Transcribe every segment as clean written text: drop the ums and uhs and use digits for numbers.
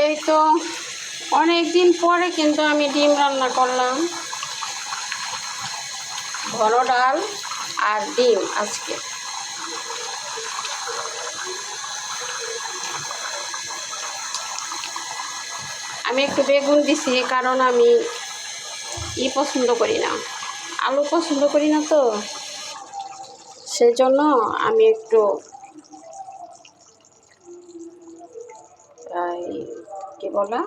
এই তো অনেক দিন পরে কিন্তু আমি ডিম রান্না করলাম, ঘন ডাল আর ডিম। আজকে আমি একটু বেগুন দিছি, কারণ আমি পছন্দ করি না, আলু পছন্দ করি না, তো সেই জন্য আমি একটু কি বলা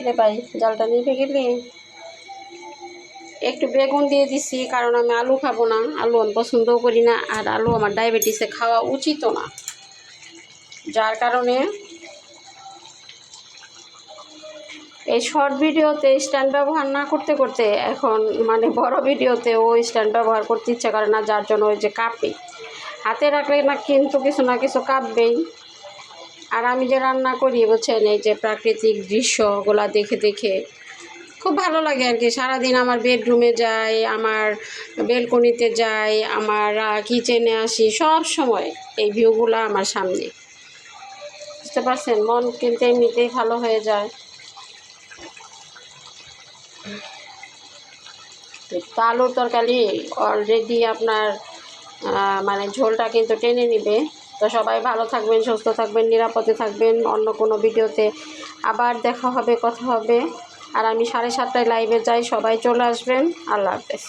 রে ভাই, জালটা নিভে গেলি, একটু বেগুন দিয়ে দিছি, কারণ আমি আলু খাবো না, আলু আমি পছন্দও করি না, আর আলু আমার ডায়াবেটিসে খাওয়া উচিতও না। যার কারণে এই শর্ট ভিডিওতে স্ট্যান্ড ব্যবহার না করতে করতে এখন মানে বড় ভিডিওতে ওই স্ট্যান্ড ব্যবহার করতে ইচ্ছা করে না, যার জন্য ওই যে কাঁপে হাতে রাখলে না কিন্তু কিছু না কিছু কাঁপবেই। আর আমি যে রান্না করি বুঝছেন, এই যে প্রাকৃতিক দৃশ্যগুলা দেখে দেখে খুব ভালো লাগে আর কি। সারাদিন আমার বেডরুমে যাই, আমার বেলকনিতে যাই, আমার কিচেনে আসি, সব সময় এই ভিউগুলো আমার সামনে, বুঝতে পারছেন, মন কিন্তু এমনিতেই ভালো হয়ে যায়। তো আলুর তরকারি অলরেডি আপনার মানে ঝোলটা কিন্তু টেনে নিবে। তো সবাই ভালো থাকবেন, সুস্থ থাকবেন, নিরাপদে থাকবেন। অন্য কোনো ভিডিওতে আবার দেখা হবে, কথা হবে। আর আমি 7:30টায় লাইভে যাই, সবাই চলে আসবেন। আল্লাহ হাফেজ।